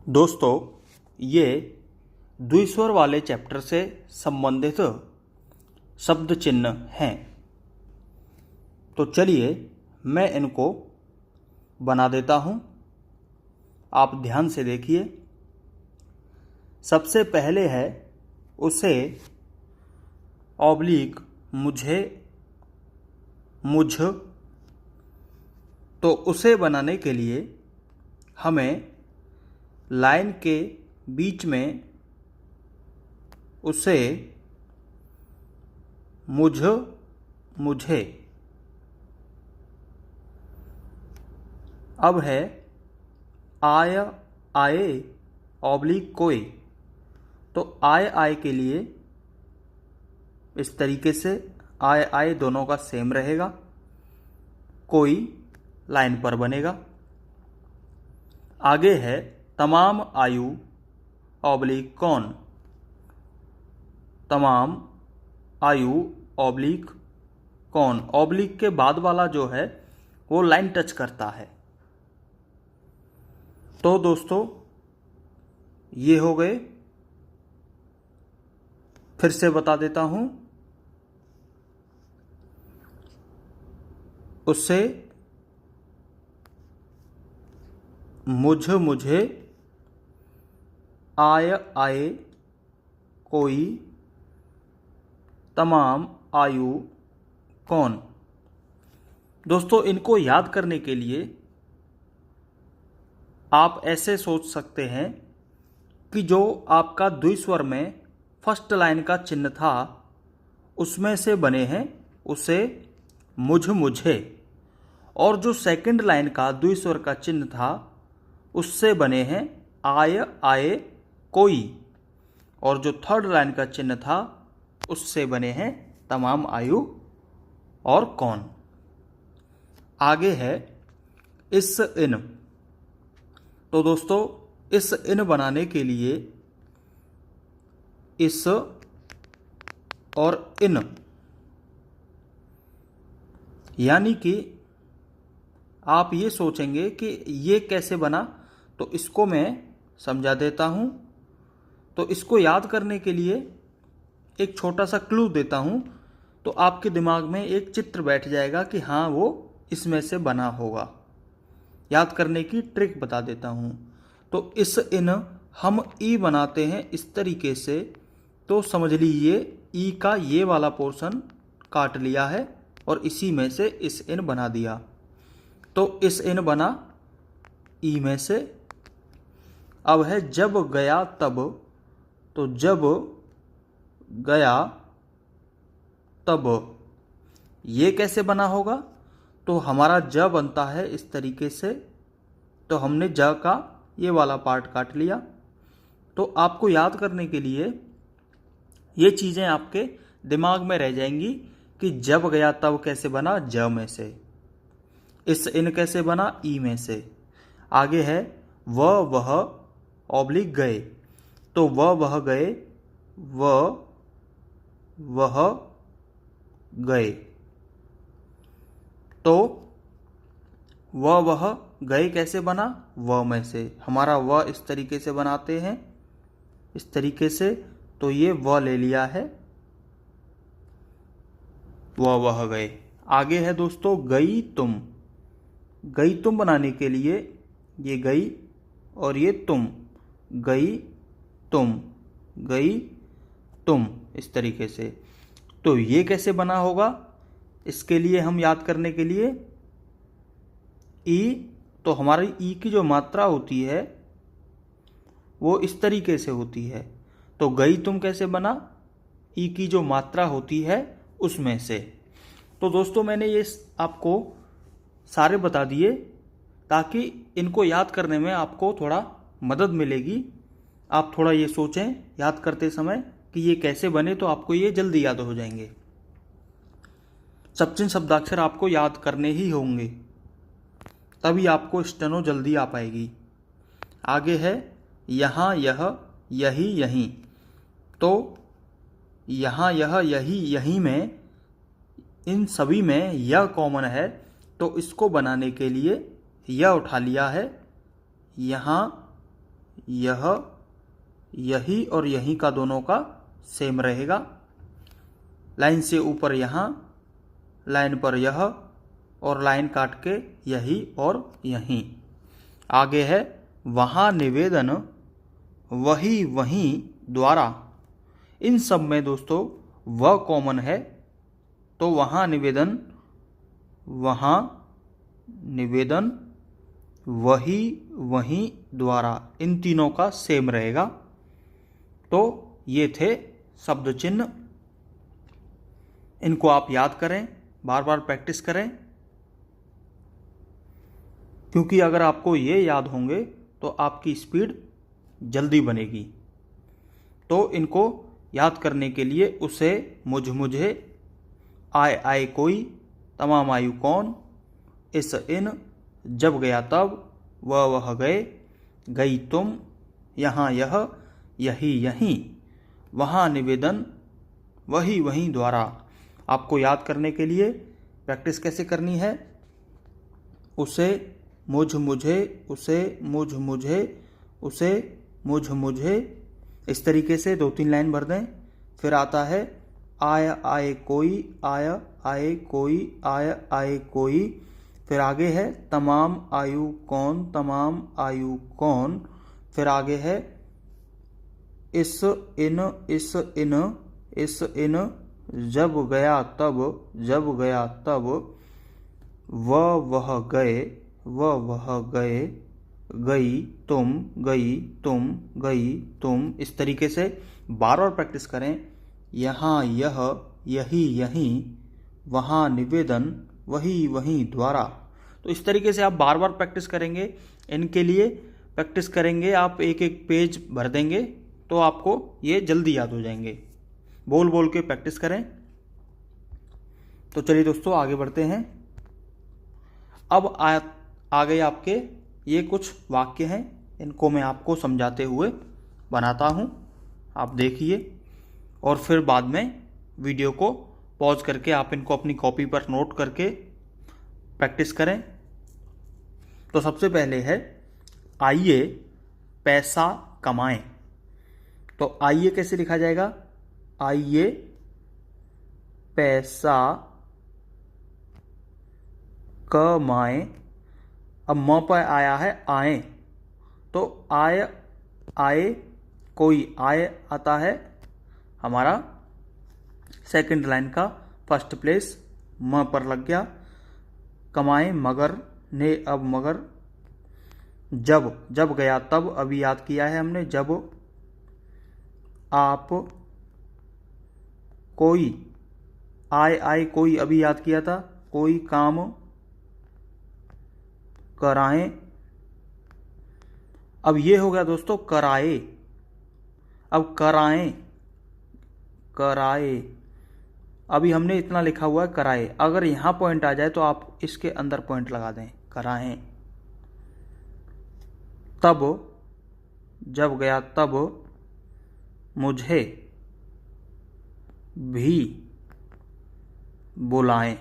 दोस्तों, ये द्विस्वर वाले चैप्टर से संबंधित शब्द चिन्ह हैं। तो चलिए मैं इनको बना देता हूँ। आप ध्यान से देखिए। सबसे पहले है उसे, ऑब्लिक मुझे, मुझ। तो उसे बनाने के लिए हमें लाइन के बीच में उसे, मुझ, मुझे। अब है आय, आए, ऑब्लिक कोई। तो आय आय के लिए इस तरीके से आय आय दोनों का सेम रहेगा, कोई लाइन पर बनेगा। आगे है तमाम आयु, ऑब्लिक कौन। तमाम आयु, ऑब्लिक कौन। ऑब्लिक के बाद वाला जो है वो लाइन टच करता है। तो दोस्तों ये हो गए। फिर से बता देता हूं। उससे, मुझ, मुझे, आय आए, कोई, तमाम आयु, कौन। दोस्तों इनको याद करने के लिए आप ऐसे सोच सकते हैं कि जो आपका द्विस्वर में फर्स्ट लाइन का चिन्ह था उसमें से बने हैं उसे, मुझ, मुझे। और जो सेकंड लाइन का द्विस्वर का चिन्ह था उससे बने हैं आय आए, कोई। और जो थर्ड लाइन का चिन्ह था उससे बने हैं तमाम आयु और कौन। आगे है इस, इन। तो दोस्तों इस, इन बनाने के लिए इस और इन, यानी कि आप ये सोचेंगे कि ये कैसे बना, तो इसको मैं समझा देता हूँ। तो इसको याद करने के लिए एक छोटा सा क्लू देता हूँ, तो आपके दिमाग में एक चित्र बैठ जाएगा कि हाँ वो इसमें से बना होगा। याद करने की ट्रिक बता देता हूँ। तो इस, इन हम ई बनाते हैं इस तरीके से। तो समझ लीजिए ई का ये वाला पोर्शन काट लिया है और इसी में से इस, इन बना दिया। तो इस, इन बना ई में से। अब है जब गया तब। तो जब गया तब ये कैसे बना होगा। तो हमारा ज बनता है इस तरीके से। तो हमने ज का ये वाला पार्ट काट लिया। तो आपको याद करने के लिए ये चीज़ें आपके दिमाग में रह जाएंगी कि जब गया तब कैसे बना, ज में से। इस, इन कैसे बना, ई में से। आगे है वह, ऑब्लिक गए। तो वह गए, वह गए। तो वह गए कैसे बना, व में से। हमारा व इस तरीके से बनाते हैं, इस तरीके से। तो ये व ले लिया है, वह गए। आगे है दोस्तों गई तुम। गई तुम बनाने के लिए ये गई और ये तुम, गई तुम, गई तुम, इस तरीके से। तो ये कैसे बना होगा, इसके लिए हम याद करने के लिए ई। तो हमारी ई की जो मात्रा होती है वो इस तरीके से होती है। तो गई तुम कैसे बना, ई की जो मात्रा होती है उसमें से। तो दोस्तों मैंने ये आपको सारे बता दिए ताकि इनको याद करने में आपको थोड़ा मदद मिलेगी। आप थोड़ा ये सोचें याद करते समय कि ये कैसे बने, तो आपको ये जल्दी याद हो जाएंगे। सचिन शब्दाक्षर आपको याद करने ही होंगे, तभी आपको स्टेनो जल्दी आ पाएगी। आगे है यहाँ, यह, यही, यहीं। तो यहाँ, यह, यही, यहीं में इन सभी में यह कॉमन है। तो इसको बनाने के लिए यह उठा लिया है, यहाँ यह, यही और यही का दोनों का सेम रहेगा। लाइन से ऊपर यहाँ, लाइन पर यह, और लाइन काट के यही और यहीं। आगे है वहाँ निवेदन वही वहीं द्वारा। इन सब में दोस्तों वह कॉमन है, तो वहाँ निवेदन वही वहीं द्वारा, इन तीनों का सेम रहेगा। तो ये थे शब्द चिन्ह। इनको आप याद करें, बार बार प्रैक्टिस करें, क्योंकि अगर आपको ये याद होंगे तो आपकी स्पीड जल्दी बनेगी। तो इनको याद करने के लिए उसे, मुझ, मुझे, आए, आए कोई, तमाम आयु कौन, इस, इन, जब गया तब, वह गए, गई तुम, यहाँ यह, यही यहीं, वहाँ निवेदन वही वहीं द्वारा। आपको याद करने के लिए प्रैक्टिस कैसे करनी है? उसे, मुझ, मुझे, उसे, मुझ, मुझे, उसे, मुझ, मुझे, इस तरीके से 2-3 लाइन भर दें। फिर आता है आय, आए कोई, आय, आए कोई, आय, आए कोई। फिर आगे है तमाम आयु कौन, तमाम आयु कौन। फिर आगे है इस, इन, इस, इन, इस, इन, जब गया तब, जब गया तब, वह गए, वह गए, गई तुम, गई तुम, गई तुम। इस तरीके से बार बार प्रैक्टिस करें। यहाँ यह, यही यहीं, वहाँ निवेदन वही वहीं द्वारा। तो इस तरीके से आप बार बार प्रैक्टिस करेंगे। इनके लिए प्रैक्टिस करेंगे, आप एक एक पेज भर देंगे तो आपको ये जल्दी याद हो जाएंगे। बोल बोल के प्रैक्टिस करें। तो चलिए दोस्तों आगे बढ़ते हैं। अब आ गए आपके ये कुछ वाक्य हैं, इनको मैं आपको समझाते हुए बनाता हूँ, आप देखिए, और फिर बाद में वीडियो को पॉज करके आप इनको अपनी कॉपी पर नोट करके प्रैक्टिस करें। तो सबसे पहले है आइए पैसा कमाएं। तो आइए कैसे लिखा जाएगा? आइए पैसा कमाएं। अब म पर आया है आए, तो आय, आए कोई, आय आता है हमारा सेकंड लाइन का फर्स्ट प्लेस, म पर लग गया। कमाएं मगर, ने अब मगर। जब गया तब, अभी याद किया है हमने, जब। आप कोई, आए, आए कोई, अभी याद किया था, कोई काम कराएं। अब ये हो गया दोस्तों कराए। अब कराएं, कराए, अभी हमने इतना लिखा हुआ है कराए। अगर यहां पॉइंट आ जाए तो आप इसके अंदर पॉइंट लगा दें, कराएं। तब, जब गया तब, मुझे भी बुलाएं।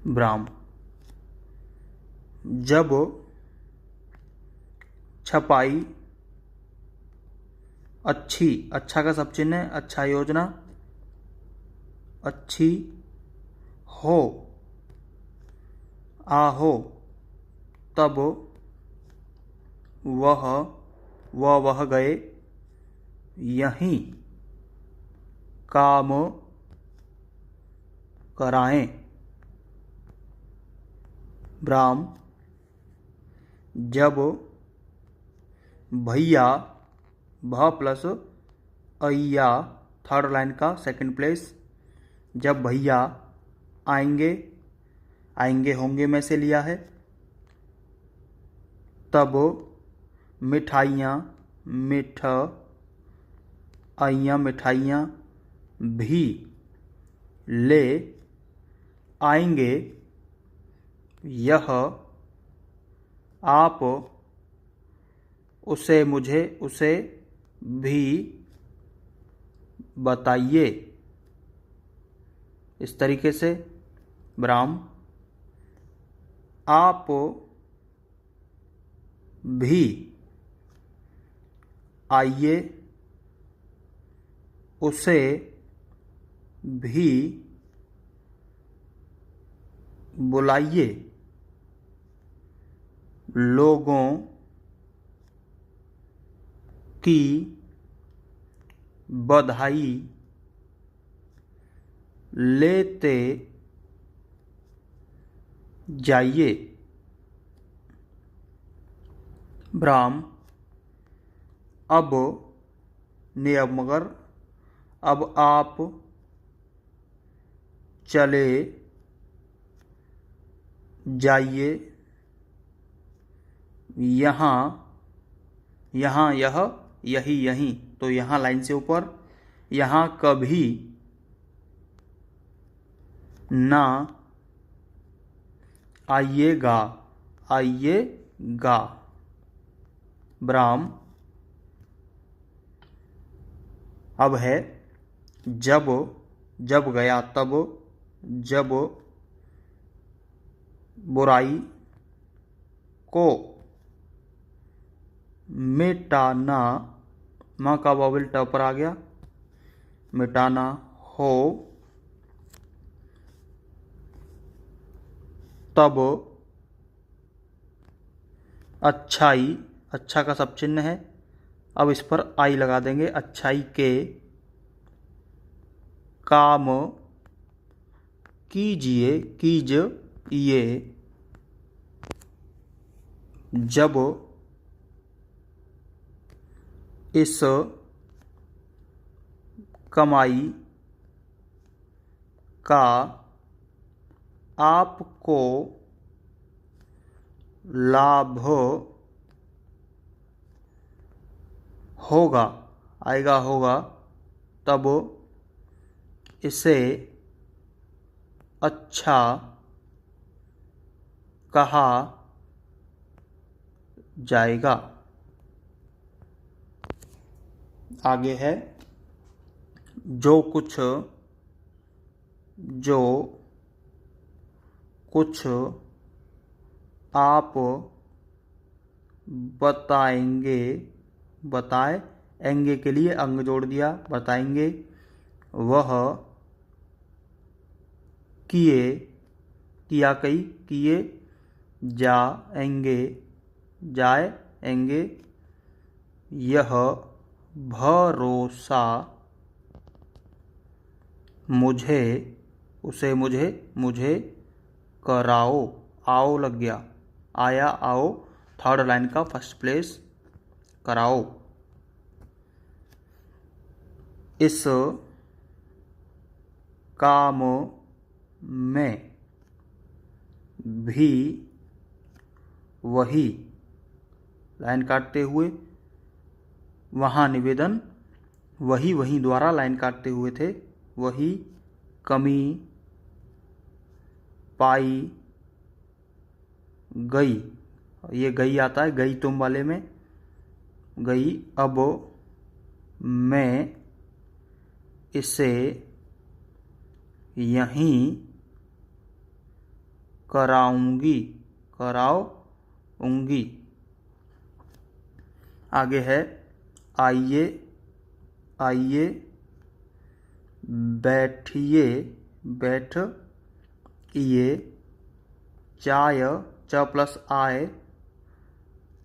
ब्राह्म। जब छपाई अच्छी, अच्छा का सब चिन्ह है, अच्छा योजना, अच्छी हो, आहो, तब वह गए, यहीं काम कराएं। ब्राह्म। जब भैया, भ प्लस अय्या, थर्ड लाइन का सेकंड प्लेस, जब भैया आएंगे, आएंगे होंगे में से लिया है। तब मिठाइयाँ, मिठ, आइयाँ मिठाइयाँ भी ले आएंगे। यह आप उसे, मुझे, उसे भी बताइए। इस तरीके से ब्राह्म। आप भी, आइए उसे भी बुलाइए, लोगों की बधाई लेते जाइए। ब्राह्म, अब नियम मगर, अब आप चले जाइए यहाँ, यहाँ यह, यही यहीं, तो यहाँ लाइन से ऊपर, यहाँ कभी ना आइएगा, आइएगा। ब्राह्म, अब है जब, जब गया तब, जब बुराई को मिटाना, माँ का वावल ट पर आ गया, मिटाना हो, तब अच्छाई, अच्छा का सब चिन्ह है, अब इस पर आई लगा देंगे, अच्छाई के काम कीजिए, कीजिए, जब इस कमाई का आपको लाभ होगा, आएगा होगा, तब इसे अच्छा कहा जाएगा। आगे है जो कुछ आप बताएंगे, बताएंगे के लिए अंग जोड़ दिया, बताएंगे, वह किए, किया कई, किए जाएंगे, जाएंगे, यह भरोसा मुझे, उसे मुझे कराओ, आओ लग गया, आया आओ, थर्ड लाइन का फर्स्ट प्लेस, कराओ। इस काम में भी वही, लाइन काटते हुए, वहाँ निवेदन, वही द्वारा लाइन काटते हुए थे, वही कमी पाई गई, ये गई आता है, गई तुम वाले में, गई, अब मैं इसे यहीं कराऊंगी, कराऊंगी। आगे है आइए, आइए, बैठिए, बैठिए, चाय, च प्लस आए,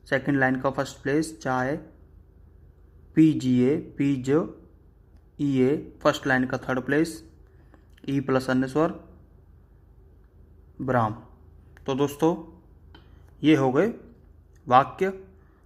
सेकंड लाइन का फर्स्ट प्लेस, चाय, पीजिए, पीजिए, फर्स्ट लाइन का थर्ड प्लेस, ई प्लस अन्य स्वर, ब्राह्म। तो दोस्तों ये हो गए वाक्य।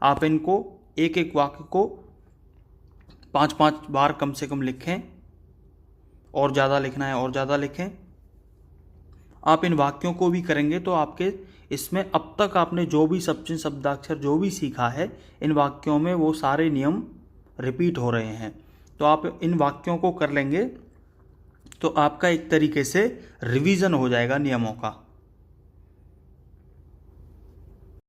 आप इनको एक एक वाक्य को 5-5 बार कम से कम लिखें, और ज़्यादा लिखना है और ज़्यादा लिखें। आप इन वाक्यों को भी करेंगे तो आपके इसमें अब तक आपने जो भी सब्चिन्ह शब्दाक्षर जो भी सीखा है, इन वाक्यों में वो सारे नियम रिपीट हो रहे हैं। तो आप इन वाक्यों को कर लेंगे तो आपका एक तरीके से रिवीजन हो जाएगा नियमों का।